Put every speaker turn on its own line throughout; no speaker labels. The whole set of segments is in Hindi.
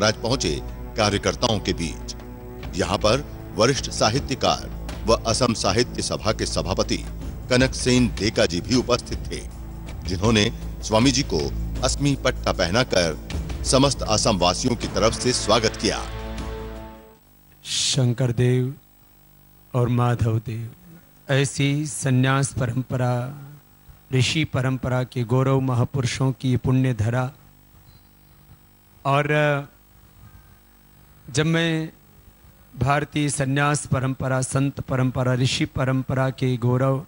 महाराज पहुंचे कार्यकर्ताओं के बीच। यहाँ पर वरिष्ठ साहित्यकार व असम साहित्य सभा के सभापति कनक सेन डेका जी भी उपस्थित थे, जिन्होंने स्वामी जी को असमी पट्टा पहनाकर समस्त असम वासियों की तरफ से स्वागत किया।
शंकर देव और माधव देव ऐसी संन्यास परंपरा, ऋषि परंपरा के गौरव महापुरुषों की पुण्य धरा। और जब मैं भारतीय संन्यास परंपरा, संत परंपरा, ऋषि परंपरा के गौरव,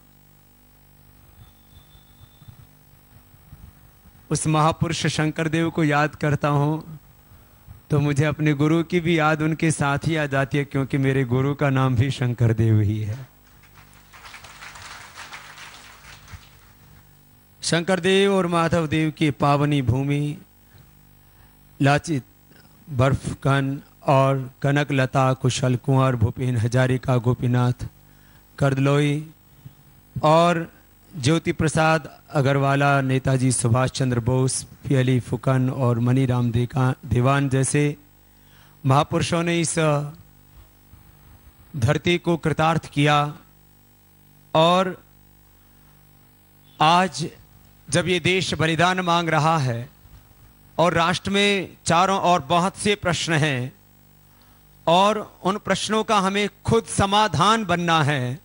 उस महापुरुष शंकर देव को याद करता हूँ तो मुझे अपने गुरु की भी याद उनके साथ ही आ जाती है, क्योंकि मेरे गुरु का नाम भी शंकर देव ही है। शंकर देव और माधव देव की पावनी भूमि, लाचित बर्फकन और कनक लता, कुशल कुंवर, भूपेन हजारिका, गोपीनाथ करदलोई और ज्योति प्रसाद अग्रवाला, नेताजी सुभाष चंद्र बोस, पी.एल.ई. फुकन और मनीराम देवान जैसे महापुरुषों ने इस धरती को कृतार्थ किया। और आज जब ये देश बलिदान मांग रहा है और राष्ट्र में चारों ओर बहुत से प्रश्न हैं और उन प्रश्नों का हमें खुद समाधान बनना है।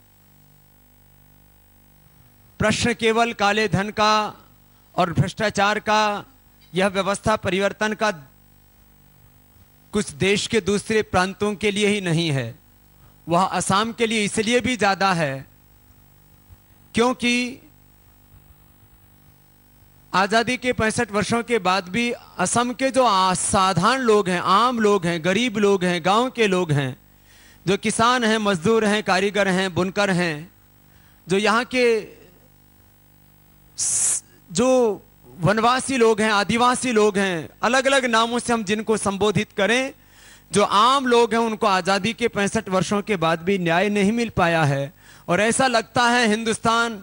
प्रश्न केवल काले धन का और भ्रष्टाचार का, यह व्यवस्था परिवर्तन का कुछ देश के दूसरे प्रांतों के लिए ही नहीं है, वह असम के लिए इसलिए भी ज्यादा है क्योंकि आजादी के 65 वर्षों के बाद भी असम के जो साधारण लोग हैं, आम लोग हैं, गरीब लोग हैं, गांव के लोग हैं, जो किसान हैं, मजदूर हैं, कारीगर हैं, बुनकर हैं, जो यहाँ के जो वनवासी लोग हैं, आदिवासी लोग हैं, अलग अलग नामों से हम जिनको संबोधित करें, जो आम लोग हैं, उनको आजादी के 65 वर्षों के बाद भी न्याय नहीं मिल पाया है। और ऐसा लगता है हिंदुस्तान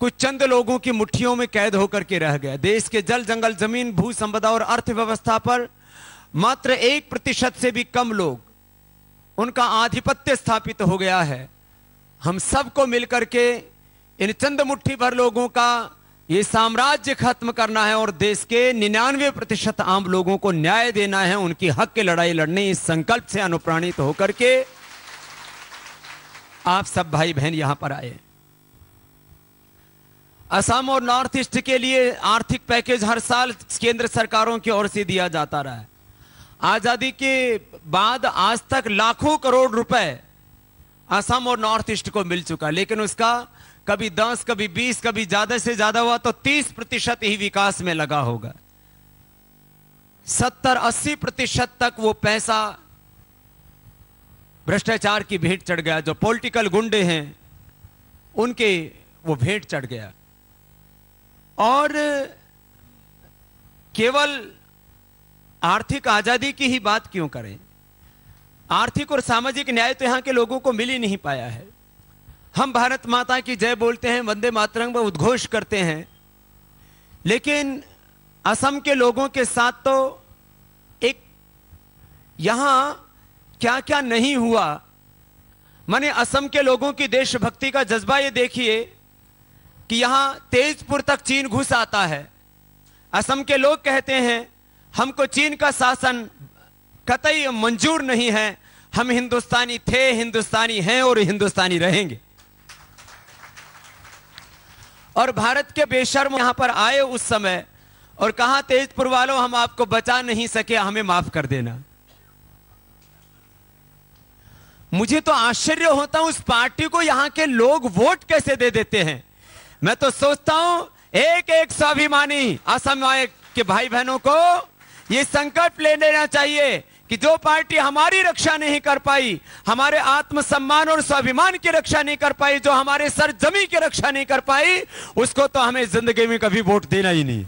कुछ चंद लोगों की मुट्ठियों में कैद होकर के रह गया। देश के जल, जंगल, जमीन, भू संपदा और अर्थव्यवस्था पर मात्र 1% से भी कम लोग, उनका आधिपत्य स्थापित हो गया है। हम सबको मिलकर के इन चंद मुट्ठी भर लोगों का ये साम्राज्य खत्म करना है और देश के 99% आम लोगों को न्याय देना है, उनकी हक की लड़ाई लड़ने। इस संकल्प से अनुप्राणित होकर के आप सब भाई बहन यहां पर आए। असम और नॉर्थ ईस्ट के लिए आर्थिक पैकेज हर साल केंद्र सरकारों की ओर से दिया जाता रहा है। आजादी के बाद आज तक लाखों करोड़ रुपए असम और नॉर्थ ईस्ट को मिल चुका, लेकिन उसका कभी 10, कभी 20, कभी ज्यादा से ज्यादा हुआ तो 30% ही विकास में लगा होगा। 70-80% तक वो पैसा भ्रष्टाचार की भेंट चढ़ गया। जो पॉलिटिकल गुंडे हैं उनके वो भेंट चढ़ गया। और केवल आर्थिक आजादी की ही बात क्यों करें, आर्थिक और सामाजिक न्याय तो यहां के लोगों को मिल ही नहीं पाया है। हम भारत माता की जय बोलते हैं, वंदे मातरम का उद्घोष करते हैं, लेकिन असम के लोगों के साथ तो एक यहां क्या क्या नहीं हुआ। माने असम के लोगों की देशभक्ति का जज्बा ये देखिए कि यहां तेजपुर तक चीन घुस आता है। असम के लोग कहते हैं हमको चीन का शासन कतई मंजूर नहीं है, हम हिंदुस्तानी थे, हिंदुस्तानी हैं और हिंदुस्तानी रहेंगे। और भारत के बेशर्म यहां पर आए उस समय और कहा तेजपुर वालों हम आपको बचा नहीं सके, हमें माफ कर देना। मुझे तो आश्चर्य होता है उस पार्टी को यहां के लोग वोट कैसे दे देते हैं। मैं तो सोचता हूं एक एक स्वाभिमानी असम के भाई बहनों को यह संकल्प ले लेना चाहिए कि जो पार्टी हमारी रक्षा नहीं कर पाई, हमारे आत्मसम्मान और स्वाभिमान की रक्षा नहीं कर पाई, जो हमारे सरजमी की रक्षा नहीं कर पाई, उसको तो हमें जिंदगी में कभी वोट देना ही नहीं।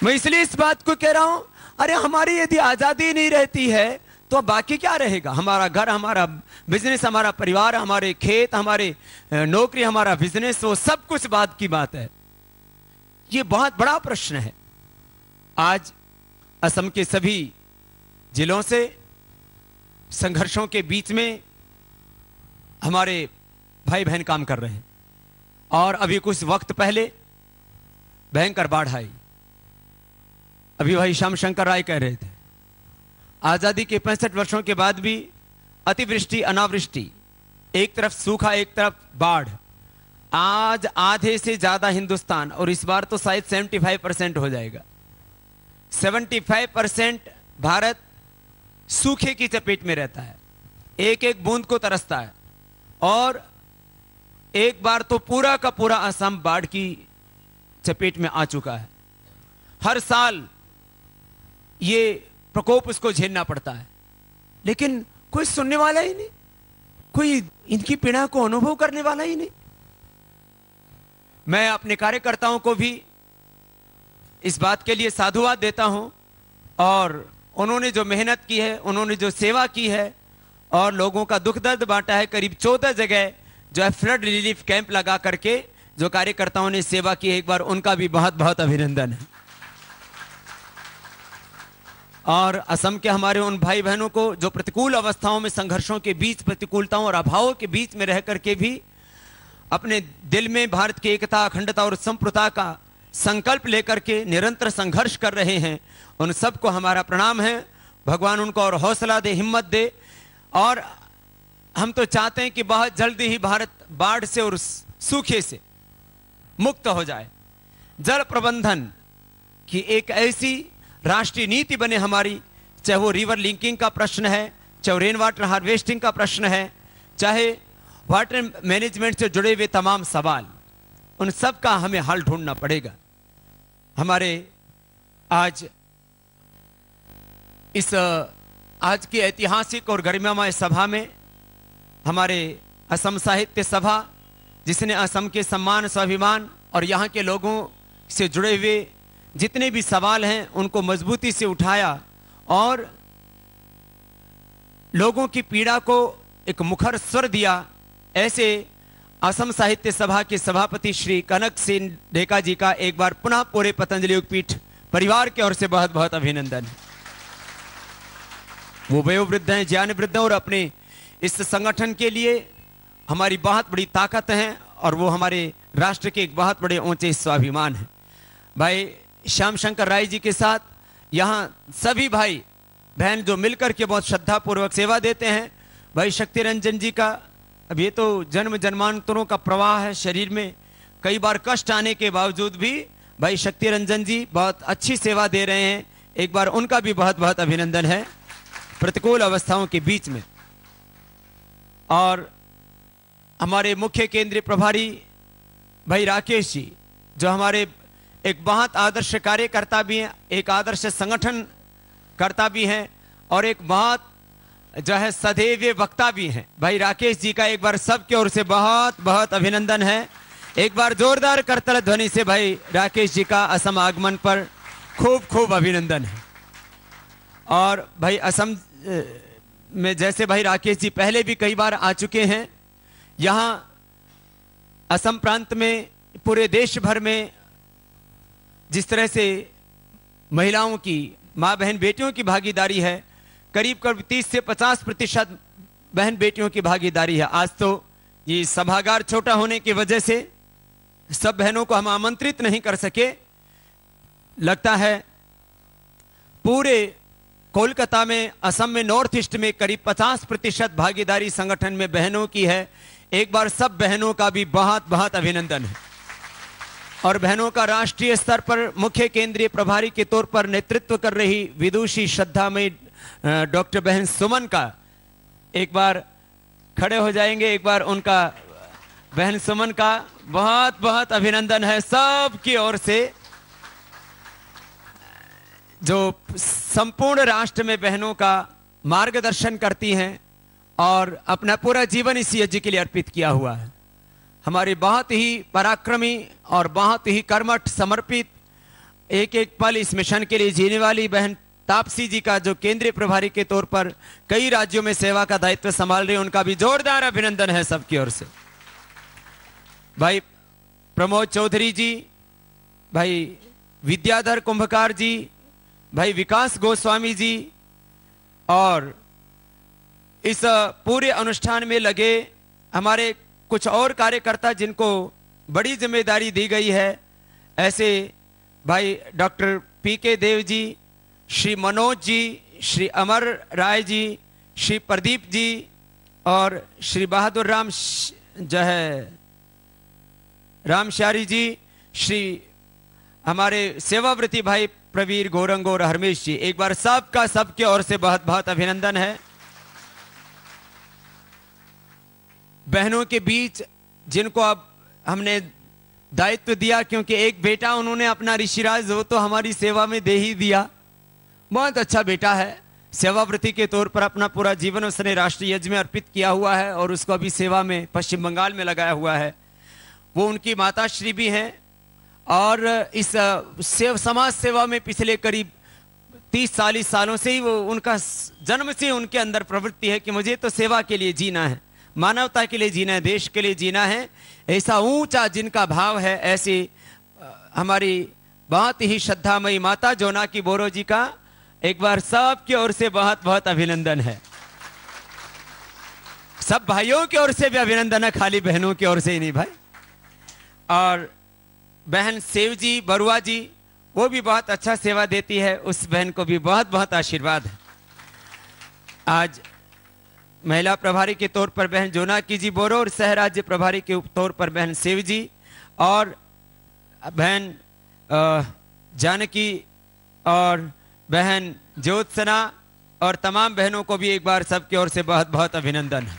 मैं इसलिए इस बात को कह रहा हूं, अरे हमारी यदि आजादी नहीं रहती है तो बाकी क्या रहेगा? हमारा घर, हमारा बिजनेस, हमारा परिवार, हमारे खेत, हमारे नौकरी, हमारा बिजनेस, वो सब कुछ बात की बात है। ये बहुत बड़ा प्रश्न है। आज असम के सभी जिलों से संघर्षों के बीच में हमारे भाई बहन काम कर रहे हैं और अभी कुछ वक्त पहले भयंकर बाढ़ आई। अभी भाई श्याम शंकर राय कह रहे थे, आजादी के 65 वर्षों के बाद भी अतिवृष्टि अनावृष्टि, एक तरफ सूखा एक तरफ बाढ़, आज आधे से ज्यादा हिंदुस्तान, और इस बार तो शायद 75% हो जाएगा, 75% भारत सूखे की चपेट में रहता है, एक एक बूंद को तरसता है। और एक बार तो पूरा का पूरा असम बाढ़ की चपेट में आ चुका है। हर साल ये प्रकोप उसको झेलना पड़ता है, लेकिन कोई सुनने वाला ही नहीं, कोई इनकी पीड़ा को अनुभव करने वाला ही नहीं। मैं अपने कार्यकर्ताओं को भी इस बात के लिए साधुवाद देता हूं, और उन्होंने जो मेहनत की है, उन्होंने जो सेवा की है और लोगों का दुख दर्द बांटा है, करीब 14 जगह जो है फ्लड रिलीफ कैंप लगा करके जो कार्यकर्ताओं ने सेवा की है, एक बार उनका भी बहुत बहुत अभिनंदन है। और असम के हमारे उन भाई बहनों को जो प्रतिकूल अवस्थाओं में, संघर्षों के बीच, प्रतिकूलताओं और अभावों के बीच में रह करके भी अपने दिल में भारत की एकता, अखंडता और संप्रभुता का संकल्प लेकर के निरंतर संघर्ष कर रहे हैं, उन सबको हमारा प्रणाम है। भगवान उनको और हौसला दे, हिम्मत दे। और हम तो चाहते हैं कि बहुत जल्दी ही भारत बाढ़ से और सूखे से मुक्त हो जाए। जल प्रबंधन की एक ऐसी राष्ट्रीय नीति बने हमारी, चाहे वो रिवर लिंकिंग का प्रश्न है, चाहे रेन वाटर हार्वेस्टिंग का प्रश्न है, चाहे वाटर मैनेजमेंट से जुड़े हुए तमाम सवाल, उन सब का हमें हल ढूंढना पड़ेगा। हमारे आज इस आज की ऐतिहासिक और गरिमामय सभा में हमारे असम साहित्य सभा, जिसने असम के सम्मान, स्वाभिमान और यहाँ के लोगों से जुड़े हुए जितने भी सवाल हैं उनको मजबूती से उठाया और लोगों की पीड़ा को एक मुखर स्वर दिया, ऐसे असम साहित्य सभा के सभापति श्री कनक सेन ढेका जी का एक बार पुनः पूरे पतंजलि योगपीठ परिवार की ओर से बहुत बहुत अभिनंदन है। वो वयोवृद्ध हैं, ज्ञान वृद्ध हैं और अपने इस संगठन के लिए हमारी बहुत बड़ी ताकत है और वो हमारे राष्ट्र के एक बहुत बड़े ऊंचे स्वाभिमान है। भाई श्याम शंकर राय जी के साथ यहाँ सभी भाई बहन जो मिलकर के बहुत श्रद्धापूर्वक सेवा देते हैं। भाई शक्ति रंजन जी का, अब ये तो जन्म जन्मांतरों का प्रवाह है शरीर में, कई बार कष्ट आने के बावजूद भी भाई शक्ति रंजन जी बहुत अच्छी सेवा दे रहे हैं, एक बार उनका भी बहुत बहुत अभिनंदन है प्रतिकूल अवस्थाओं के बीच में। और हमारे मुख्य केंद्रीय प्रभारी भाई राकेश जी, जो हमारे एक बहुत आदर्श कार्यकर्ता भी हैं, एक आदर्श संगठन करता भी हैं और एक बहुत जो है सदैव वक्ता भी हैं। भाई राकेश जी का एक बार सबकी ओर से बहुत बहुत अभिनंदन है। एक बार जोरदार करतल ध्वनि से भाई राकेश जी का असम आगमन पर खूब खूब अभिनंदन है। और भाई असम में जैसे भाई राकेश जी पहले भी कई बार आ चुके हैं, यहाँ असम प्रांत में पूरे देश भर में जिस तरह से महिलाओं की, माँ बहन बेटियों की भागीदारी है, करीब करीब 30 से 50% बहन बेटियों की भागीदारी है। आज तो ये सभागार छोटा होने की वजह से सब बहनों को हम आमंत्रित नहीं कर सके। लगता है पूरे कोलकाता में, असम में, नॉर्थ ईस्ट में करीब 50% भागीदारी संगठन में बहनों की है। एक बार सब बहनों का भी बहुत बहुत अभिनंदन है। और बहनों का राष्ट्रीय स्तर पर मुख्य केंद्रीय प्रभारी के तौर पर नेतृत्व कर रही विदुषी श्रद्धामयी डॉक्टर बहन सुमन का, एक बार खड़े हो जाएंगे, एक बार उनका, बहन सुमन का बहुत बहुत अभिनंदन है सबकी ओर से, जो संपूर्ण राष्ट्र में बहनों का मार्गदर्शन करती हैं और अपना पूरा जीवन इस यज्ञ के लिए अर्पित किया हुआ है। हमारी बहुत ही पराक्रमी और बहुत ही कर्मठ, समर्पित, एक एक पल इस मिशन के लिए जीने वाली बहन तापसी जी का, जो केंद्रीय प्रभारी के तौर पर कई राज्यों में सेवा का दायित्व संभाल रहे हैं, उनका भी जोरदार अभिनंदन है सबकी ओर से। भाई प्रमोद चौधरी जी, भाई विद्याधर कुंभकार जी, भाई विकास गोस्वामी जी, और इस पूरे अनुष्ठान में लगे हमारे कुछ और कार्यकर्ता जिनको बड़ी जिम्मेदारी दी गई है, ऐसे भाई डॉक्टर पीके देव जी, श्री मनोज जी, श्री अमर राय जी, श्री प्रदीप जी और श्री बहादुर राम जो है रामश्यारी जी, श्री हमारे सेवाव्रती भाई प्रवीर गौरंग और हरमेश जी। एक बार सबका सबके ओर से बहुत बहुत अभिनंदन है। बहनों के बीच जिनको अब हमने दायित्व दिया, क्योंकि एक बेटा उन्होंने अपना ऋषिराज वो तो हमारी सेवा में दे ही दिया। बहुत अच्छा बेटा है, सेवाव्रती के तौर पर अपना पूरा जीवन उसने राष्ट्रीय यज्ञ में अर्पित किया हुआ है और उसको अभी सेवा में पश्चिम बंगाल में लगाया हुआ है। वो उनकी माता श्री भी हैं और इस समाज सेवा में पिछले करीब 30-40 सालों से ही वो उनका जन्म से उनके अंदर प्रवृत्ति है कि मुझे तो सेवा के लिए जीना है, मानवता के लिए जीना है, देश के लिए जीना है। ऐसा ऊंचा जिनका भाव है, ऐसी हमारी बहुत ही श्रद्धामयी माता जोनाकी बोरो जी का एक बार सबकी ओर से बहुत बहुत अभिनंदन है। सब भाइयों की ओर से भी अभिनंदन है, खाली बहनों की ओर से ही नहीं भाई। और बहन सेव जी बरुआ जी, वो भी बहुत अच्छा सेवा देती है, उस बहन को भी बहुत बहुत आशीर्वाद है। आज महिला प्रभारी के तौर पर बहन जोनाकी जी बोरो और सह राज्य प्रभारी के तौर पर बहन सेव जी और बहन जानकी और बहन ज्योत्सना और तमाम बहनों को भी एक बार सबकी ओर से बहुत बहुत अभिनंदन है।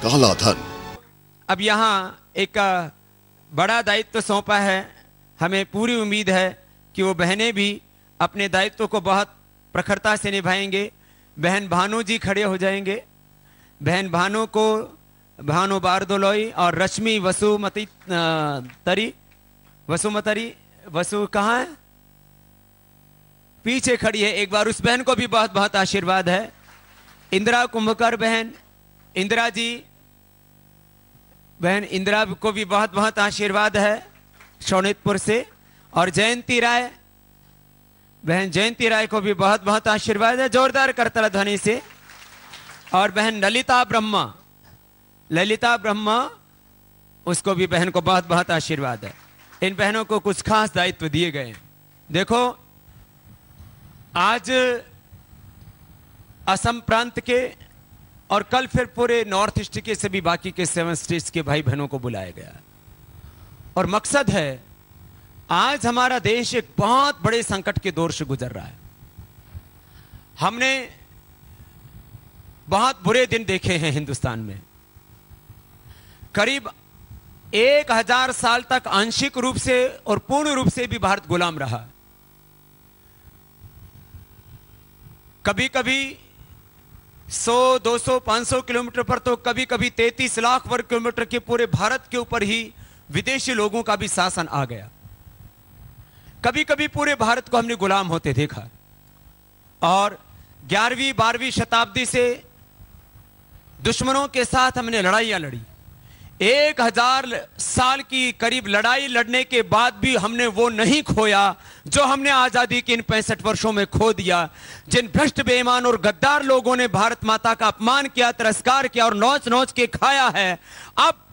काला धन।
अब यहाँ एक बड़ा दायित्व सौंपा है, हमें पूरी उम्मीद है कि वो बहनें भी अपने दायित्व को बहुत प्रखरता से निभाएंगे। बहन भानु जी खड़े हो जाएंगे। बहन भानु को भानु बारदोलोई और रश्मि वसुमतरी वसु कहाँ है? पीछे खड़ी है। एक बार उस बहन को भी बहुत बहुत आशीर्वाद है। इंदिरा कुंभकर बहन, इंदिरा जी, बहन इंदिरा को भी बहुत बहुत आशीर्वाद है शोणितपुर से। और जयंती राय, बहन जयंती राय को भी बहुत बहुत आशीर्वाद है जोरदार करतल ध्वनि से। और बहन ललिता ब्रह्मा, उसको भी बहन को बहुत बहुत आशीर्वाद है। इन बहनों को कुछ खास दायित्व दिए गए। देखो, आज असम प्रांत के और कल फिर पूरे नॉर्थ ईस्ट के सभी बाकी के 7 स्टेट्स के भाई बहनों को बुलाया गया और मकसद है, आज हमारा देश एक बहुत बड़े संकट के दौर से गुजर रहा है। हमने बहुत बुरे दिन देखे हैं हिंदुस्तान में। करीब 1000 साल तक आंशिक रूप से और पूर्ण रूप से भी भारत गुलाम रहा। कभी कभी 100, 200, 500 किलोमीटर पर तो कभी कभी 33 लाख वर्ग किलोमीटर के पूरे भारत के ऊपर ही विदेशी लोगों का भी शासन आ गया। कभी कभी पूरे भारत को हमने गुलाम होते देखा। और 11वीं 12वीं शताब्दी से दुश्मनों के साथ हमने लड़ाइयां लड़ी। 1000 साल की करीब लड़ाई लड़ने के बाद भी हमने वो नहीं खोया जो हमने आजादी के इन 65 वर्षों में खो दिया। जिन भ्रष्ट, बेईमान और गद्दार लोगों ने भारत माता का अपमान किया, तिरस्कार किया और नोच नोच के खाया है, अब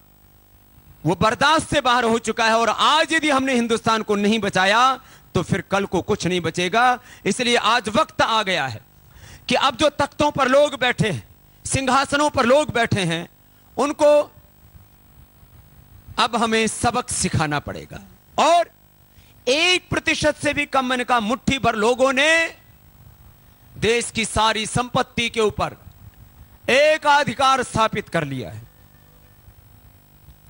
वो बर्दाश्त से बाहर हो चुका है। और आज यदि हमने हिंदुस्तान को नहीं बचाया तो फिर कल को कुछ नहीं बचेगा। इसलिए आज वक्त आ गया है कि अब जो तख्तों पर लोग बैठे हैं, सिंहासनों पर लोग बैठे हैं, उनको अब हमें सबक सिखाना पड़ेगा। और 1% से भी कम इनका मुट्ठी भर लोगों ने देश की सारी संपत्ति के ऊपर एकाधिकार स्थापित कर लिया है।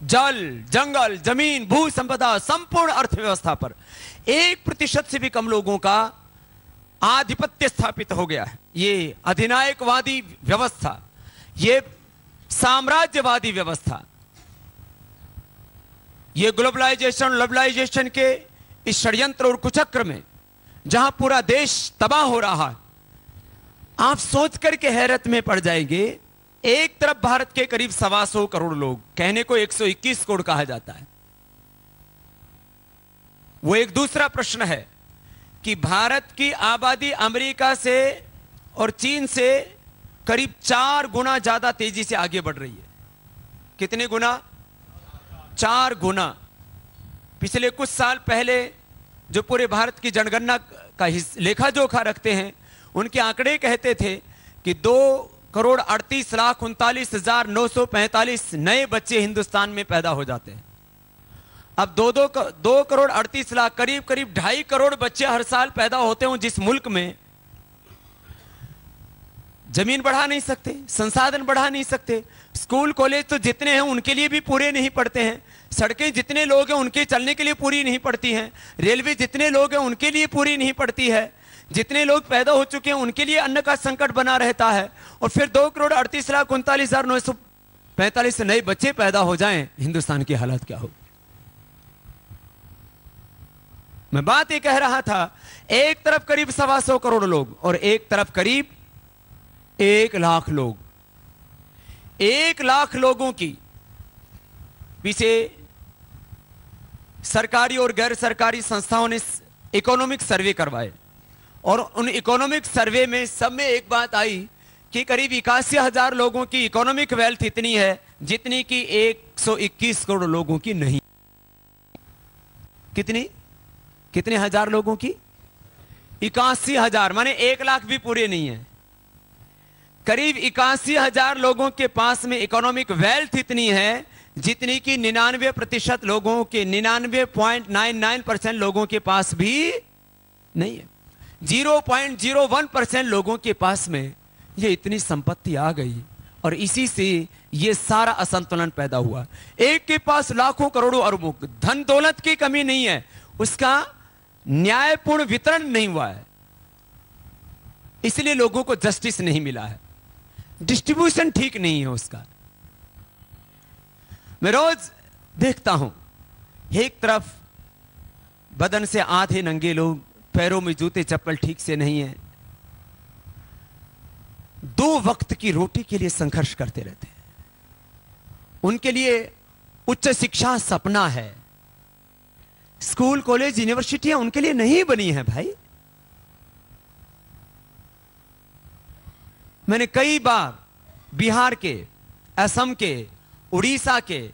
जल, जंगल, जमीन, भू संपदा, संपूर्ण अर्थव्यवस्था पर 1% से भी कम लोगों का आधिपत्य स्थापित हो गया है। ये अधिनायकवादी व्यवस्था, ये साम्राज्यवादी व्यवस्था, ये ग्लोबलाइजेशन के इस षड्यंत्र और कुचक्र में जहां पूरा देश तबाह हो रहा है, आप सोच करके हैरत में पड़ जाएंगे। एक तरफ भारत के करीब 125 करोड़ लोग, कहने को 121 करोड़ कहा जाता है, वो एक दूसरा प्रश्न है कि भारत की आबादी अमेरिका से और चीन से करीब 4 गुना ज्यादा तेजी से आगे बढ़ रही है। कितने गुना? 4 गुना। पिछले कुछ साल पहले जो पूरे भारत की जनगणना का लेखा जोखा रखते हैं, उनके आंकड़े कहते थे कि 2,38,39,945 नए बच्चे हिंदुस्तान में पैदा हो जाते हैं। अब 2,38,00,000 करीब 2.5 करोड़ बच्चे हर साल पैदा होते हों जिस मुल्क में जमीन बढ़ा नहीं सकते, संसाधन बढ़ा नहीं सकते, स्कूल कॉलेज तो जितने हैं उनके लिए भी पूरे नहीं पड़ते हैं, सड़कें जितने लोग हैं उनके चलने के लिए पूरी नहीं पड़ती हैं, रेलवे जितने लोग हैं उनके लिए पूरी नहीं पड़ती है, जितने लोग पैदा हो चुके हैं उनके लिए अन्न का संकट बना रहता है, और फिर 2,38,39,945 नए बच्चे पैदा हो जाएं, हिंदुस्तान की हालत क्या हो। मैं बात ये कह रहा था, एक तरफ करीब 125 करोड़ लोग और एक तरफ करीब 1 लाख लोग। 1 लाख लोगों की पीछे सरकारी और गैर सरकारी संस्थाओं ने इकोनॉमिक सर्वे करवाए, और उन इकोनॉमिक सर्वे में सब में एक बात आई कि करीब 81,000 लोगों की इकोनॉमिक वेल्थ इतनी है जितनी कि 121 करोड़ लोगों की नहीं। कितने हजार लोगों की? 81,000, माने 1 लाख भी पूरे नहीं है। करीब 81,000 लोगों के पास में इकोनॉमिक वेल्थ इतनी है जितनी कि 99% लोगों के 99.99% लोगों के पास भी नहीं है। 0.01% लोगों के पास में ये इतनी संपत्ति आ गई, और इसी से ये सारा असंतुलन पैदा हुआ। एक के पास लाखों करोड़ों अरबों धन दौलत की कमी नहीं है, उसका न्यायपूर्ण वितरण नहीं हुआ है, इसलिए लोगों को जस्टिस नहीं मिला है, डिस्ट्रीब्यूशन ठीक नहीं है उसका। मैं रोज देखता हूं, एक तरफ बदन से आधे नंगे लोग, पैरों में जूते चप्पल ठीक से नहीं है, 2 वक्त की रोटी के लिए संघर्ष करते रहते हैं। उनके लिए उच्च शिक्षा सपना है, स्कूल कॉलेज यूनिवर्सिटियां उनके लिए नहीं बनी है भाई। मैंने कई बार बिहार के, असम के, उड़ीसा के,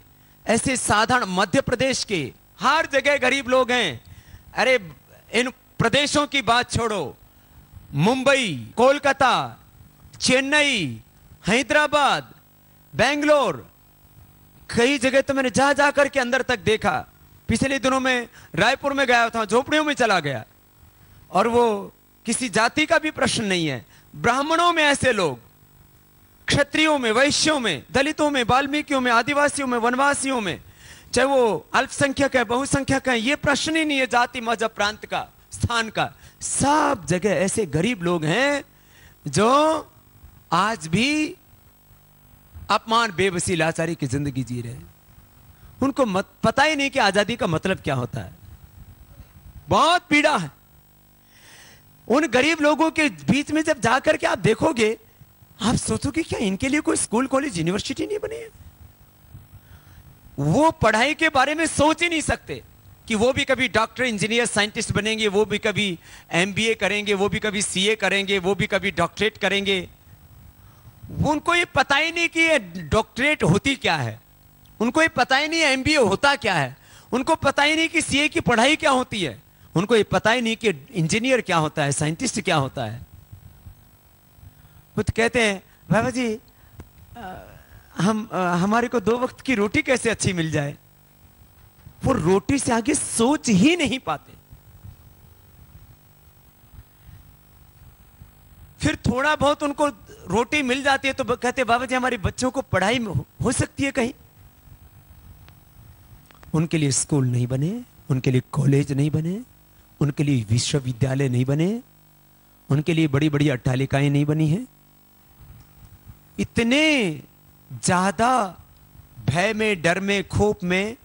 ऐसे साधारण मध्य प्रदेश के, हर जगह गरीब लोग हैं। अरे इन प्रदेशों की बात छोड़ो, मुंबई, कोलकाता, चेन्नई, हैदराबाद, बेंगलोर, कई जगह तो मैंने जा करके अंदर तक देखा। पिछले दिनों में रायपुर में गया था, झोपड़ियों में चला गया, और वो किसी जाति का भी प्रश्न नहीं है। ब्राह्मणों में ऐसे लोग, क्षत्रियों में, वैश्यों में, दलितों में, वाल्मीकियों में, आदिवासियों में, वनवासियों में, चाहे वो अल्पसंख्यक है, बहुसंख्यक है, ये प्रश्न ही नहीं है जाति, मजहब, प्रांत का, स्थान का। सब जगह ऐसे गरीब लोग हैं जो आज भी अपमान, बेबसी, लाचारी की जिंदगी जी रहे हैं। उनको पता ही नहीं कि आजादी का मतलब क्या होता है। बहुत पीड़ा है उन गरीब लोगों के बीच में। जब जाकर के आप देखोगे, आप सोचोगे क्या इनके लिए कोई स्कूल कॉलेज यूनिवर्सिटी नहीं बनी है? वो पढ़ाई के बारे में सोच ही नहीं सकते कि वो भी कभी डॉक्टर, इंजीनियर, साइंटिस्ट बनेंगे, वो भी कभी एमबीए करेंगे, वो भी कभी सीए करेंगे, वो भी कभी डॉक्टरेट करेंगे। उनको ये पता ही नहीं कि ये डॉक्टरेट होती क्या है, उनको ये पता ही नहीं एमबीए होता क्या है, उनको पता ही नहीं कि सीए की पढ़ाई क्या होती है, उनको ये पता ही नहीं कि इंजीनियर क्या होता है, साइंटिस्ट क्या होता है। वो तो कहते हैं बाबा जी हमारे को 2 वक्त की रोटी कैसे अच्छी मिल जाए। वो रोटी से आगे सोच ही नहीं पाते। फिर थोड़ा बहुत उनको रोटी मिल जाती है तो कहते बाबा जी हमारे बच्चों को पढ़ाई हो सकती है कहीं। उनके लिए स्कूल नहीं बने, उनके लिए कॉलेज नहीं बने, उनके लिए विश्वविद्यालय नहीं बने, उनके लिए बड़ी बड़ी अट्टालिकाएं नहीं बनी हैं। इतने ज्यादा भय में, डर में, खौफ में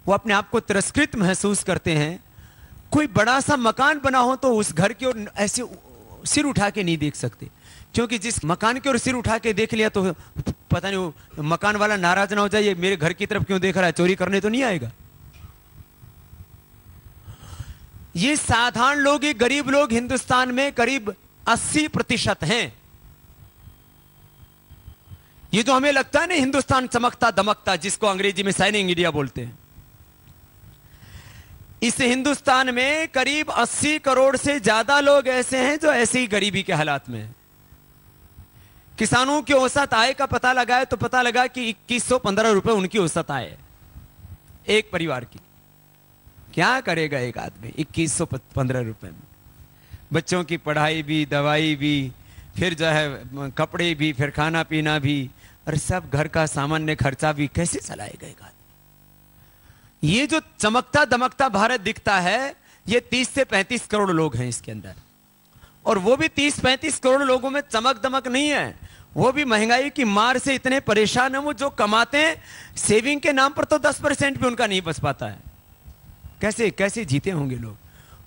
वो अपने आप को तिरस्कृत महसूस करते हैं। कोई बड़ा सा मकान बना हो तो उस घर की ओर ऐसे सिर उठा के नहीं देख सकते, क्योंकि जिस मकान की ओर सिर उठा के देख लिया तो पता नहीं वो मकान वाला नाराज ना हो जाए, मेरे घर की तरफ क्यों देख रहा है, चोरी करने तो नहीं आएगा। ये साधारण लोग, ये गरीब लोग हिंदुस्तान में करीब 80% हैं। ये जो हमें लगता है ना हिंदुस्तान चमकता दमकता, जिसको अंग्रेजी में शाइनिंग इंडिया बोलते हैं, इस हिंदुस्तान में करीब 80 करोड़ से ज्यादा लोग ऐसे हैं जो ऐसे ही गरीबी के हालात में हैं। किसानों की औसत आय का पता लगाए तो पता लगा कि 2115 रुपए उनकी औसत आय है एक परिवार की। क्या करेगा एक आदमी 2115 रुपए में? बच्चों की पढ़ाई भी, दवाई भी, फिर जो है कपड़े भी, फिर खाना पीना भी, और सब घर का सामान्य खर्चा भी कैसे चलाएगा एक आदमी? ये जो चमकता दमकता भारत दिखता है, ये 30 से 35 करोड़ लोग हैं इसके अंदर। और वो भी 30-35 करोड़ लोगों में चमक दमक नहीं है, वो भी महंगाई की मार से इतने परेशान हैं। वो जो कमाते हैं सेविंग के नाम पर तो 10% भी उनका नहीं बच पाता है। कैसे कैसे जीते होंगे लोग।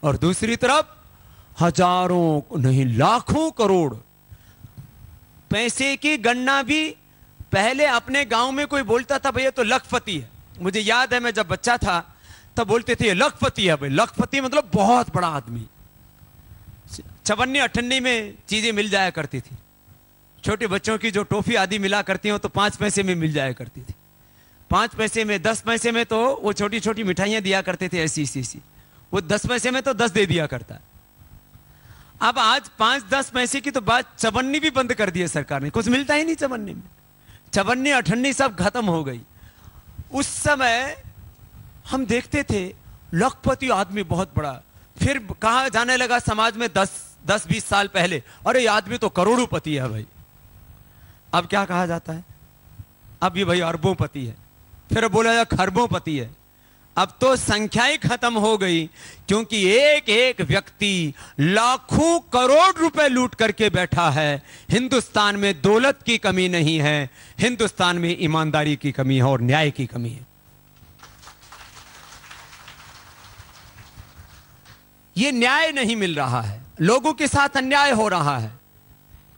और दूसरी तरफ हजारों नहीं लाखों करोड़ पैसे की गणना भी पहले अपने गांव में कोई बोलता था भैया तो लखपति है। मुझे याद है मैं जब बच्चा था तब बोलते थे लखपति है भाई। लखपति मतलब बहुत बड़ा आदमी। चवन्नी अठन्नी में चीजें मिल जाया करती थी। छोटे बच्चों की जो टॉफी आदि मिला करती हो तो 5 पैसे में मिल जाया करती थी। 5 पैसे में, 10 पैसे में तो वो छोटी छोटी मिठाइयां दिया करते थे ऐसी। वो 10 पैसे में तो 10 दे दिया करता। अब आज 5-10 पैसे की तो बात, चवन्नी भी बंद कर दी है सरकार ने। कुछ मिलता ही नहीं चवन्नी में। चवन्नी अठन्नी सब खत्म हो गई। उस समय हम देखते थे लखपति आदमी बहुत बड़ा। फिर कहा जाने लगा समाज में 10-20 साल पहले, अरे ये आदमी तो करोड़ोंपति है भाई। अब क्या कहा जाता है? अब ये भाई अरबोंपति है। फिर बोला जाए खरबोंपति है। अब तो संख्या ही खत्म हो गई, क्योंकि एक एक व्यक्ति लाखों करोड़ रुपए लूट करके बैठा है। हिंदुस्तान में दौलत की कमी नहीं है, हिंदुस्तान में ईमानदारी की कमी है और न्याय की कमी है। ये न्याय नहीं मिल रहा है, लोगों के साथ अन्याय हो रहा है।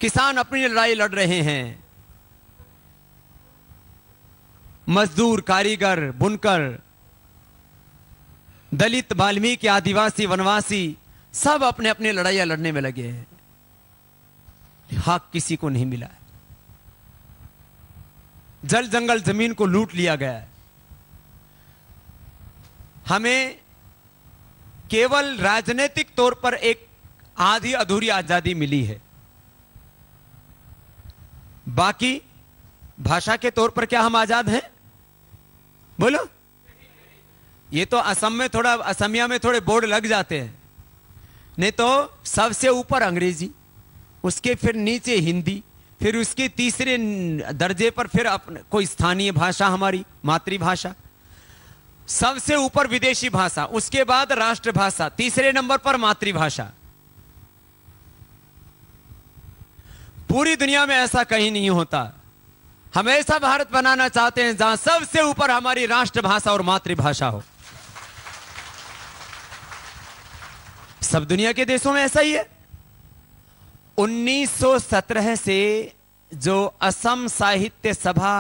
किसान अपनी लड़ाई लड़ रहे हैं, मजदूर, कारीगर, बुनकर, दलित, वाल्मीकि, आदिवासी, वनवासी सब अपने अपने लड़ाइयां लड़ने में लगे हैं। हक किसी को नहीं मिला है। जल जंगल जमीन को लूट लिया गया है। हमें केवल राजनीतिक तौर पर एक आधी अधूरी आजादी मिली है। बाकी भाषा के तौर पर क्या हम आजाद हैं? बोलो। ये तो असम में थोड़ा, असमिया में थोड़े बोर्ड लग जाते हैं, नहीं तो सबसे ऊपर अंग्रेजी, उसके फिर नीचे हिंदी, फिर उसके तीसरे दर्जे पर फिर अपने कोई स्थानीय भाषा, हमारी मातृभाषा, सबसे ऊपर विदेशी भाषा, उसके बाद राष्ट्रभाषा, तीसरे नंबर पर मातृभाषा। पूरी दुनिया में ऐसा कहीं नहीं होता। हम ऐसा भारत बनाना चाहते हैं जहां सबसे ऊपर हमारी राष्ट्रभाषा और मातृभाषा हो। सब दुनिया के देशों में ऐसा ही है। 1917 से जो असम साहित्य सभा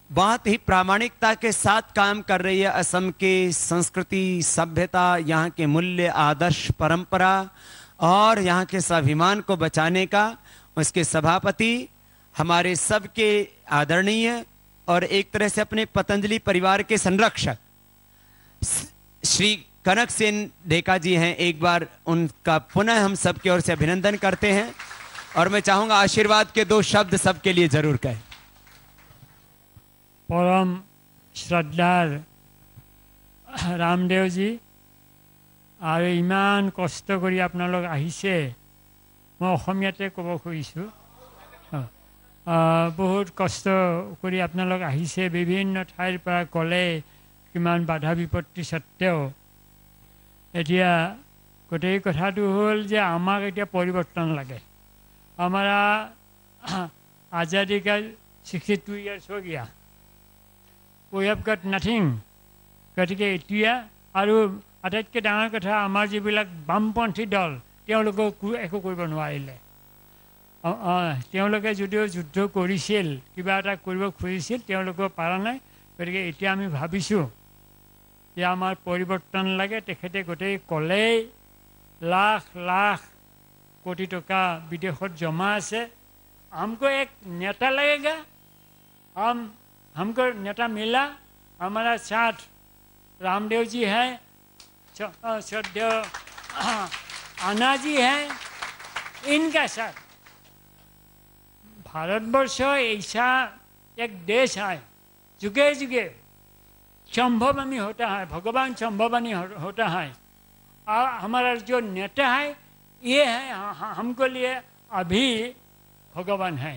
बहुत ही प्रामाणिकता के साथ काम कर रही है, असम के संस्कृति, सभ्यता, यहाँ के मूल्य, आदर्श, परंपरा और यहाँ के स्वाभिमान को बचाने का, उसके सभापति हमारे सबके आदरणीय और एक तरह से अपने पतंजलि परिवार के संरक्षक श्री कनक सेन डेका जी हैं। एक बार उनका पुनः हम सबकी ओर से अभिनंदन करते हैं और मैं चाहूंगा आशीर्वाद के 2 शब्द सबके लिए जरूर कहें।
परम श्रद्धार रामदेव जी, और इमान कष्ट करी आपनालोक आहिसे, मैं अসমীয়াতে कब खुजिছোঁ। बहुत कष्ट करी आपनालोक आहिसे, विभिन्न ठाइर पर कले किमान बाधा विपत्ति सत्त्वेও এতিয়া গোটেই কথাটো হ'ল যে আমাক এতিয়া পৰিৱৰ্তন লাগে। हमारा आज़ादी का 62 years हो गया, we have got nothing। গতিকে এতিয়া আৰু আটাইতকৈ ডাঙৰ কথা, আমাৰ যিবিলাক বামপন্থী দল তেওঁলোকে একো কৰিব নোৱাৰিলে। তেওঁলোকে যদিও যুদ্ধ কৰিছিল, কিবা এটা কৰিব খুজিছিল, তেওঁলোকে পাৰা নাই। গতিকে এতিয়া আমি ভাবিছোঁ যে আমার পরিবর্তন লাগে তেখেতে গোটেই ক'লেই लाख लाख कोटी टका विदेशत जमा আছে हमको एक नेता लगेगा हमको नेता मिला हमारा साथ रामदेव जी हैं श्रद्धेय आना जी हैं इनका साथ भारतवर्ष ऐसा एक देश है जुगे जुगे संभवामी होता है भगवान संभवामी होता है हमारा जो नेता है ये है हमको लिए अभी भगवान है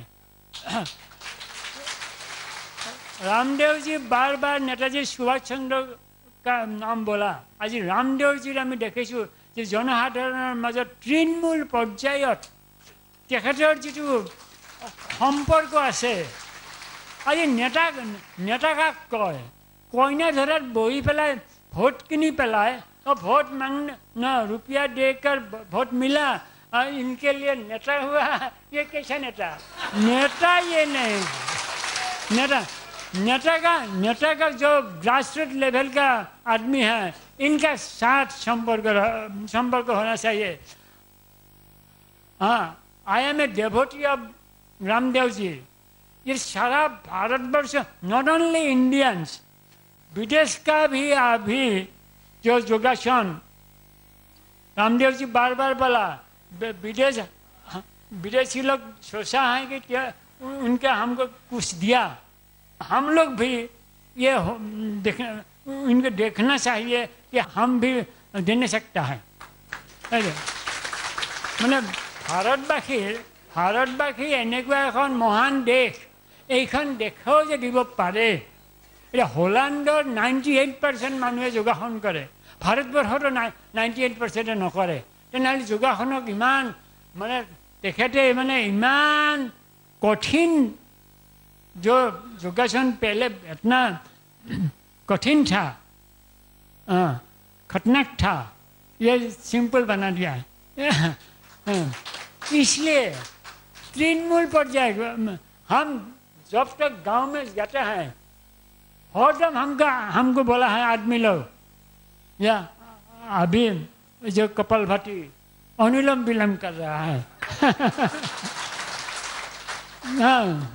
रामदेव जी बार बार नेताजी सुभाष चंद्र का नाम बोला आज रामदेव जी आम देखिছোঁ যে জনসাধাৰণৰ মাজত তৃণমূল পৰ্যায়ত তেখেতৰ যিটো সম্পৰ্ক আছে আজি নেতাকাক কয় কইনা ধৰাত বহি পেলাই ভোট কিনি পেলাই और वोट मांगना रुपया देकर वोट मिला और इनके लिए नेता हुआ ये कैसा नेता ये नहीं नेता का जो ग्रासरूट लेवल का आदमी है इनका साथ संपर्क होना चाहिए हाँ I am a devotee of Ramdev ji ये सारा भारतवर्ष नॉट ओनली इंडियंस विदेश का भी अभी जो योगासन रामदेव जी बार बार बोला विदेशी लोग सोचा है कि क्या उनका हमको कुछ दिया हम लोग भी ये इनको देखना चाहिए कि हम भी देने सकता है मैंने भारतवासी এনেকুৱা এখন মহান দেশ এইখন দেশেও যে দিব পাৰে এটা হোলাণ্ডৰ 98% মানুহে যোগাসন কৰে ভাৰতবৰ্ষতো 98% নকৰে তেনেহ'লে যোগাসনক ইমান মানে তেখেতে মানে ইমান কঠিন जो योगासन पहले इतना कठिन था खतरनाक था ये सिंपल बना दिया है इसलिए तृणमूल पर्याय हम जब तक गांव में जाते हैं हरदम हमको बोला है आदमी लोग या अभी जो कपाल भाती अनुलोम विलोम कर रहा है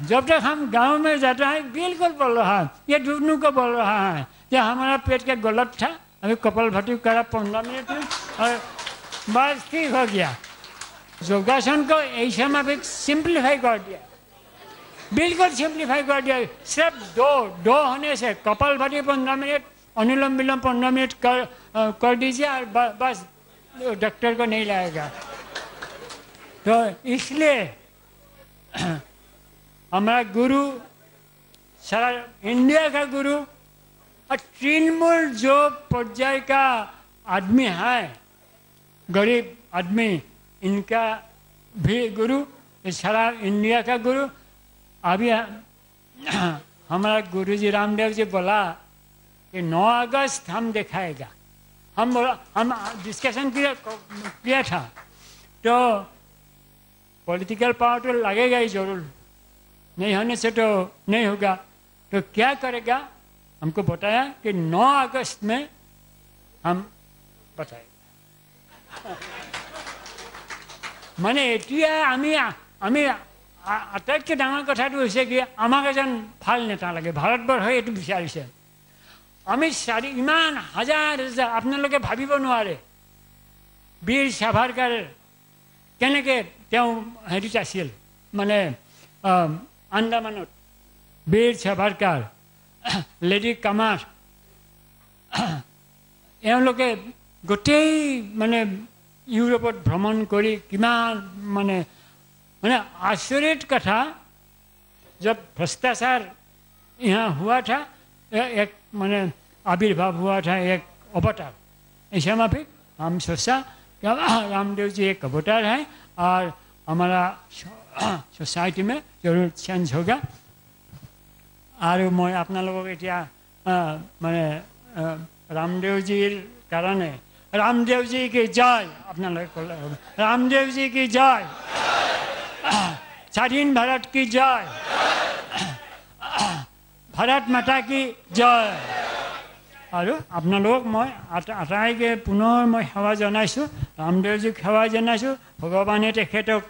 जब तक हम गांव में जाते हैं बिल्कुल बोल रहा है ये दोनों को बोल रहा है कि हमारा पेट का गलत था अभी कपाल भाती करा 15 मिनट में और बस ठीक हो गया योगासन को ऐसा में भी सिंप्लीफाई कर दिया बिल्कुल सिंप्लीफाई कर दिया सिर्फ दो होने से कपाल भाती 15 मिनट अनुलोम विलोम 15 मिनट कर दीजिए और बस डॉक्टर को नहीं लाएगा तो इसलिए हमारा गुरु सारा इंडिया का गुरु और तृणमूल जो पर्याय का आदमी है गरीब आदमी इनका भी गुरु सारा इंडिया का गुरु अभी हमारा गुरुजी रामदेव जी बोला कि 9 अगस्त हम दिखाएगा हम डिस्कशन किया था तो पॉलिटिकल पावर तो लगेगा ही जरूर नहीं होने से तो नहीं होगा तो क्या करेगा हमको बताया कि 9 अगस्त में हम बताएगा माने एटिया आमी आटाइतকৈ ডাঙৰ কথাটো হৈছে কি আমাক এজন ভাল নেতা লাগে ভাৰতবৰ্ষই এইটো বিচাৰিছে আমি ইমান হাজাৰ হাজাৰ আপোনালোকে ভাবিব নোৱাৰে বীৰ সাভাৰকাৰ কেনেকৈ তেওঁ হেৰিত আছিল মানে আন্দামানত বীৰ সাভাৰকাৰ লেডি কামাৰ এওঁলোকে গোটেই মানে ইউৰোপত ভ্ৰমণ কৰি কিমান মানে मैंने आश्चर्य कथा जब भ्रष्टाचार यहाँ हुआ था एक मैंने आविर्भाव हुआ था एक अवतार ऐसे में भी हम सोचा कि रामदेव जी एक अवतार है और हमारा सोसाइटी में जरूर चेंज होगा और मैं अपना लोगों के मैंने रामदेव जी कारण रामदेव जी की जय अपना लोग रामदेव जी की जय स्वाधीन भारत की जय भारत माता की जय আৰু আপোনালোক মই আটাইকে পুনৰ মই সেৱা জনাইছোঁ, ৰামদেৱজীক সেৱা জনাইছোঁ। ভগৱানে তেখেতক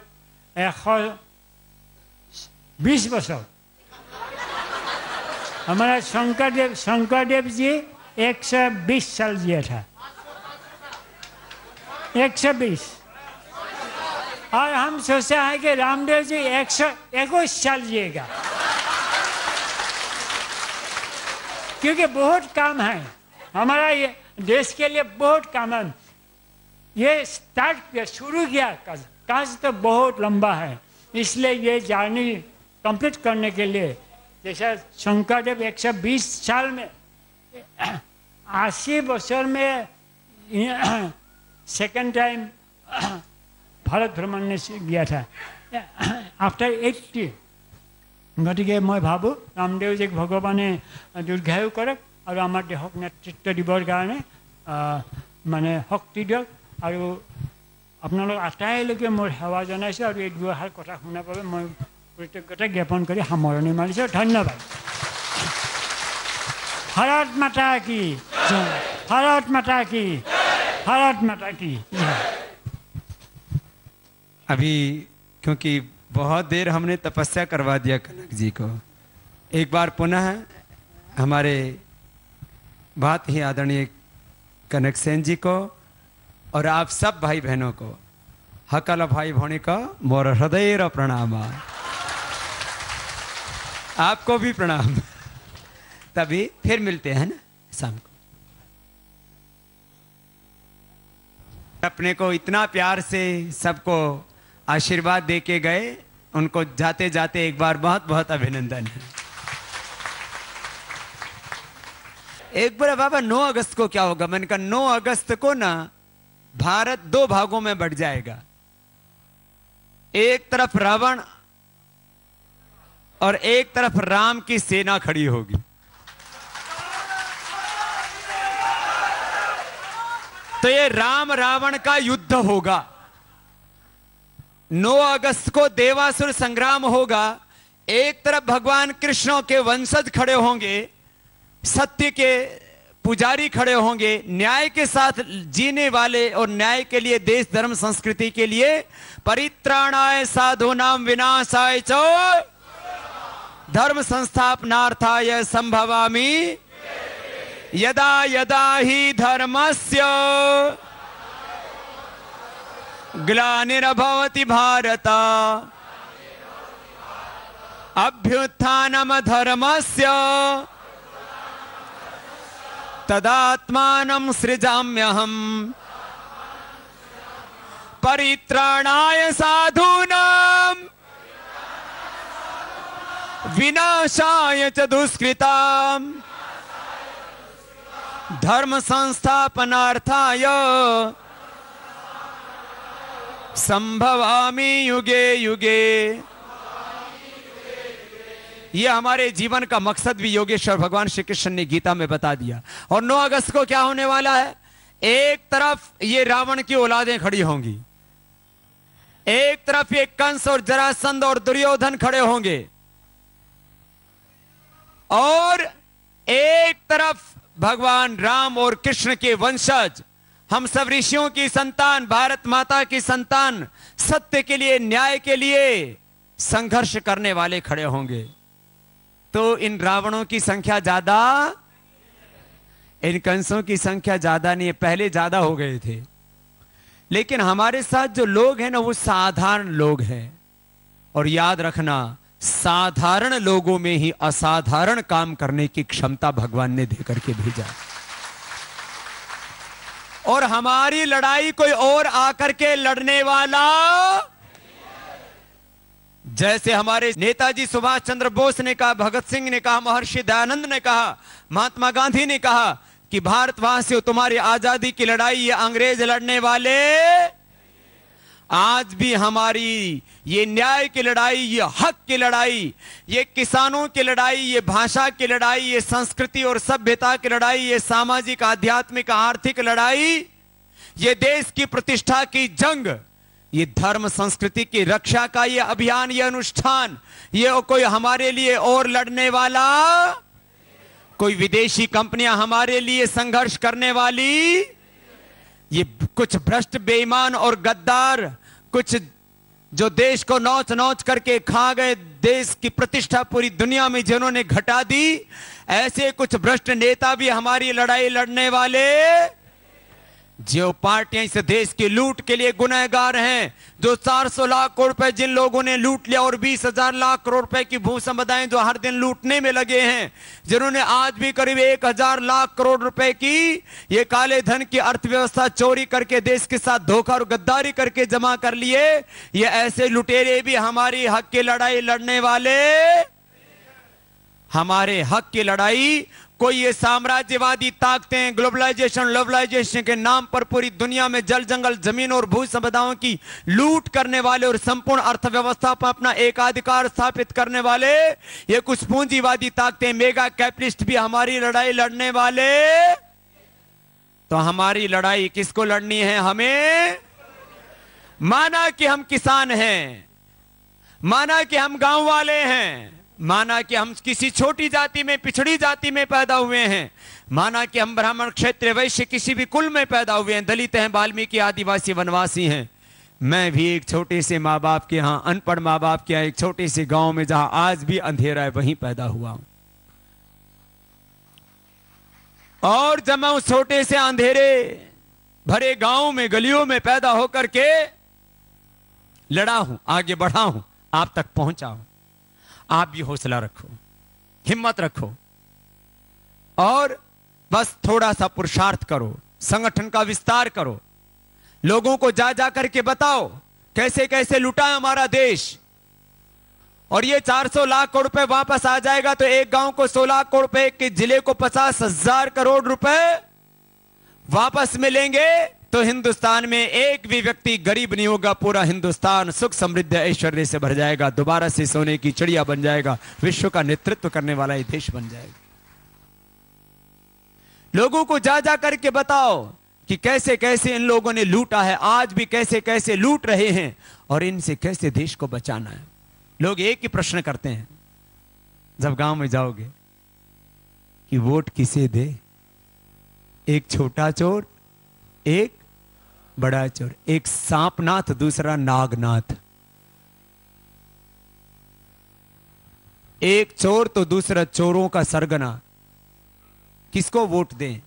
120 বছৰ। हमारा शंकरदेव जी 120 साल जिया था, 120। और हम सोचा है कि रामदेव जी 121 साल जिएगा, क्योंकि बहुत काम है हमारा, ये देश के लिए बहुत काम है। ये स्टार्ट किया, शुरू किया, काज तो बहुत लंबा है, इसलिए ये जर्नी कंप्लीट करने के लिए जैसा शंकरदेव 120 साल में 80 बছर में सेकेंड टाइम भारत भ्रमण ने गया था आफ्टर 80। गति मैं भावो रामदेवजीक भगवाने दीर्घायु करक और आम देशक नेतृत्व दिबर कारण माने शक्ति दियक। और आपनालोक आटाइলৈকে मोर सेवा जनाइছোঁ और ये दुआषार कथा शुना पाबे मैं कृतज्ञता ज्ञापन कर सामरणी मारिছোঁ। धन्यवाद। भारत माता की जय, भारत माता की, भारत माता की जय।
अभी क्योंकि बहुत देर हमने तपस्या करवा दिया कनक जी को, एक बार पुनः हमारे बहुत ही आदरणीय कनक सेन जी को और आप सब भाई बहनों को, हकल भाई भौणी को मोर हृदय प्रणाम। आपको भी प्रणाम। तभी फिर मिलते हैं ना शाम को। अपने को इतना प्यार से सबको आशीर्वाद दे के गए, उनको जाते जाते एक बार बहुत बहुत अभिनंदन है। एक बार बाबा 9 अगस्त को क्या होगा? मैंने कहा 9 अगस्त को ना भारत 2 भागों में बट जाएगा। एक तरफ रावण और एक तरफ राम की सेना खड़ी होगी। तो ये राम रावण का युद्ध होगा। 9 अगस्त को देवासुर संग्राम होगा। एक तरफ भगवान कृष्ण के वंशज खड़े होंगे, सत्य के पुजारी खड़े होंगे, न्याय के साथ जीने वाले और न्याय के लिए, देश धर्म संस्कृति के लिए, परित्राणाय साधूनां विनाशाय च धर्म संस्थापनार्थाय संभवामि यदा यदा ही धर्मस्य ग्लानिर्भवति भारत अभ्युत्थानम धर्मस्य तदात्मानं सृजाम्यहम् परित्राणाय साधूनां विनाशाय च दुष्कृतां धर्म संस्थापनार्थाय संभवामि युगे युगे। ये हमारे जीवन का मकसद भी योगेश्वर भगवान श्री कृष्ण ने गीता में बता दिया। और 9 अगस्त को क्या होने वाला है? एक तरफ ये रावण की औलादें खड़ी होंगी, एक तरफ ये कंस और जरासंध और दुर्योधन खड़े होंगे, और एक तरफ भगवान राम और कृष्ण के वंशज, हम सब ऋषियों की संतान, भारत माता की संतान, सत्य के लिए, न्याय के लिए संघर्ष करने वाले खड़े होंगे। तो इन रावणों की संख्या ज्यादा, इन कंसों की संख्या ज्यादा नहीं है। पहले ज्यादा हो गए थे, लेकिन हमारे साथ जो लोग हैं ना, वो साधारण लोग हैं। और याद रखना, साधारण लोगों में ही असाधारण काम करने की क्षमता भगवान ने देकर के भेजा। और हमारी लड़ाई कोई और आकर के लड़ने वाला, जैसे हमारे नेताजी सुभाष चंद्र बोस ने कहा, भगत सिंह ने कहा, महर्षि दयानंद ने कहा, महात्मा गांधी ने कहा कि भारतवासियों, तुम्हारी आजादी की लड़ाई ये अंग्रेज लड़ने वाले, आज भी हमारी ये न्याय की लड़ाई, ये हक की लड़ाई, ये किसानों की लड़ाई, ये भाषा की लड़ाई, ये संस्कृति और सभ्यता की लड़ाई, ये सामाजिक आध्यात्मिक आर्थिक लड़ाई, ये देश की प्रतिष्ठा की जंग, ये धर्म संस्कृति की रक्षा का ये अभियान, ये अनुष्ठान, ये कोई हमारे लिए और लड़ने वाला कोई विदेशी कंपनियां हमारे लिए संघर्ष करने वाली, ये कुछ भ्रष्ट बेईमान और गद्दार, कुछ जो देश को नोच नोच करके खा गए, देश की प्रतिष्ठा पूरी दुनिया में जिन्होंने घटा दी, ऐसे कुछ भ्रष्ट नेता भी हमारी लड़ाई लड़ने वाले, जो पार्टियां इस देश की लूट के लिए गुनहगार हैं, जो 400 लाख करोड़ रुपए जिन लोगों ने लूट लिया और 20,000 लाख करोड़ रुपए की भू संपदाएं जो हर दिन लूटने में लगे हैं, जिन्होंने आज भी करीब 1,000 लाख करोड़ रुपए की ये काले धन की अर्थव्यवस्था चोरी करके देश के साथ धोखा और गद्दारी करके जमा कर लिए, ये ऐसे लुटेरे भी हमारी हक की लड़ाई लड़ने वाले, हमारे हक की लड़ाई। कोई ये साम्राज्यवादी ताकतें ग्लोबलाइजेशन के नाम पर पूरी दुनिया में जल जंगल जमीन और भू संपदाओं की लूट करने वाले और संपूर्ण अर्थव्यवस्था पर अपना एकाधिकार स्थापित करने वाले, ये कुछ पूंजीवादी ताकतें मेगा कैपिटलिस्ट भी हमारी लड़ाई लड़ने वाले। तो हमारी लड़ाई किसको लड़नी है? हमें। माना कि हम किसान हैं, माना कि हम गांव वाले हैं, माना कि हम किसी छोटी जाति में, पिछड़ी जाति में पैदा हुए हैं, माना कि हम ब्राह्मण क्षेत्रीय वैश्य किसी भी कुल में पैदा हुए हैं, दलित हैं, वाल्मीकि आदिवासी वनवासी हैं, मैं भी एक छोटे से माँ बाप के यहाँ, अनपढ़ माँ बाप के यहाँ, एक छोटे से गांव में जहां आज भी अंधेरा है वहीं पैदा हुआ हूं। और जब मैं उस छोटे से अंधेरे भरे गांव में गलियों में पैदा होकर के लड़ा हूं, आगे बढ़ा हूं, आप तक पहुंचा हूं। आप भी हौसला रखो, हिम्मत रखो और बस थोड़ा सा पुरुषार्थ करो, संगठन का विस्तार करो, लोगों को जा जा करके बताओ कैसे कैसे लुटा हमारा देश। और ये 400 लाख करोड़ रुपए वापस आ जाएगा तो एक गांव को 16 लाख करोड़ रुपए, के जिले को 50,000 करोड़ रुपए वापस मिलेंगे तो हिंदुस्तान में एक भी व्यक्ति गरीब नहीं होगा, पूरा हिंदुस्तान सुख समृद्ध ऐश्वर्य से भर जाएगा, दोबारा से सोने की चिड़िया बन जाएगा, विश्व का नेतृत्व करने वाला ये देश बन जाएगा। लोगों को जा जा करके बताओ कि कैसे कैसे इन लोगों ने लूटा है, आज भी कैसे कैसे लूट रहे हैं और इनसे कैसे देश को बचाना है। लोग एक ही प्रश्न करते हैं जब गांव में जाओगे कि वोट किसे दे, एक छोटा चोर, एक बड़ा चोर, एक सांपनाथ दूसरा नागनाथ, एक चोर तो दूसरा चोरों का सरगना, किसको वोट दें?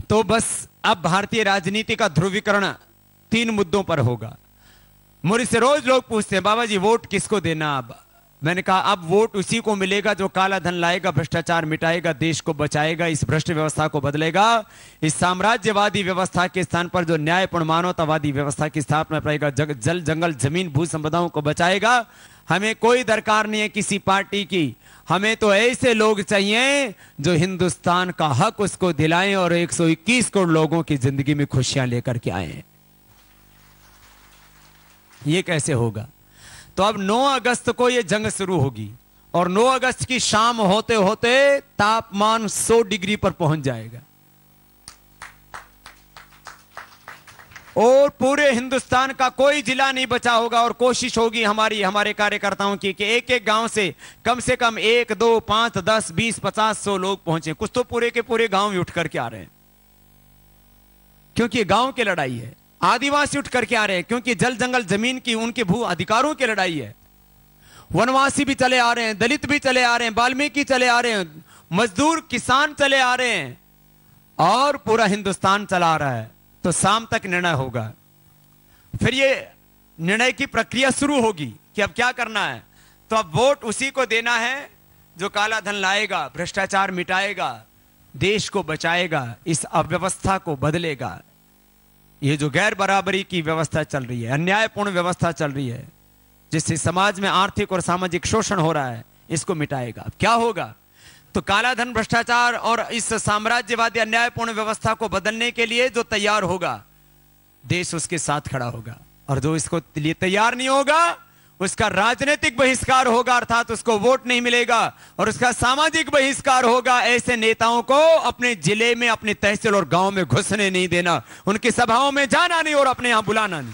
तो बस अब भारतीय राजनीति का ध्रुवीकरण 3 मुद्दों पर होगा। मुझसे रोज लोग पूछते हैं बाबा जी वोट किसको देना? अब मैंने कहा अब वोट उसी को मिलेगा जो काला धन लाएगा, भ्रष्टाचार मिटाएगा, देश को बचाएगा, इस भ्रष्ट व्यवस्था को बदलेगा, इस साम्राज्यवादी व्यवस्था के स्थान पर जो न्यायपूर्ण मानवतावादी व्यवस्था की स्थापना करेगा, जल जंगल जमीन भू संपदाओं को बचाएगा। हमें कोई दरकार नहीं है किसी पार्टी की, हमें तो ऐसे लोग चाहिए जो हिंदुस्तान का हक उसको दिलाएं और 121 करोड़ लोगों की जिंदगी में खुशियां लेकर के आए। ये कैसे होगा? तो अब 9 अगस्त को ये जंग शुरू होगी और 9 अगस्त की शाम होते होते तापमान 100 डिग्री पर पहुंच जाएगा और पूरे हिंदुस्तान का कोई जिला नहीं बचा होगा। और कोशिश होगी हमारे कार्यकर्ताओं की कि एक एक गांव से कम 1, 2, 5, 10, 20, 50, 100 लोग पहुंचे। कुछ तो पूरे के पूरे गांव में उठ करके आ रहे हैं क्योंकि ये गांव की लड़ाई है। आदिवासी उठ करके आ रहे हैं क्योंकि जल जंगल जमीन की, उनके भू अधिकारों की लड़ाई है। वनवासी भी चले आ रहे हैं, दलित भी चले आ रहे हैं, वाल्मीकि चले आ रहे हैं, मजदूर किसान चले आ रहे हैं और पूरा हिंदुस्तान चला आ रहा है। तो शाम तक निर्णय होगा, फिर ये निर्णय की प्रक्रिया शुरू होगी कि अब क्या करना है। तो अब वोट उसी को देना है जो काला धन लाएगा, भ्रष्टाचार मिटाएगा, देश को बचाएगा, इस अव्यवस्था को बदलेगा। ये जो गैर बराबरी की व्यवस्था चल रही है, अन्यायपूर्ण व्यवस्था चल रही है, जिससे समाज में आर्थिक और सामाजिक शोषण हो रहा है, इसको मिटाएगा। अब क्या होगा? तो काला धन, भ्रष्टाचार और इस साम्राज्यवादी अन्यायपूर्ण व्यवस्था को बदलने के लिए जो तैयार होगा, देश उसके साथ खड़ा होगा, और जो इसको लिए तैयार नहीं होगा उसका राजनीतिक बहिष्कार होगा, अर्थात उसको वोट नहीं मिलेगा, और उसका सामाजिक बहिष्कार होगा। ऐसे नेताओं को अपने जिले में, अपनी तहसील और गांव में घुसने नहीं देना, उनकी सभाओं में जाना नहीं और अपने यहां बुलाना नहीं।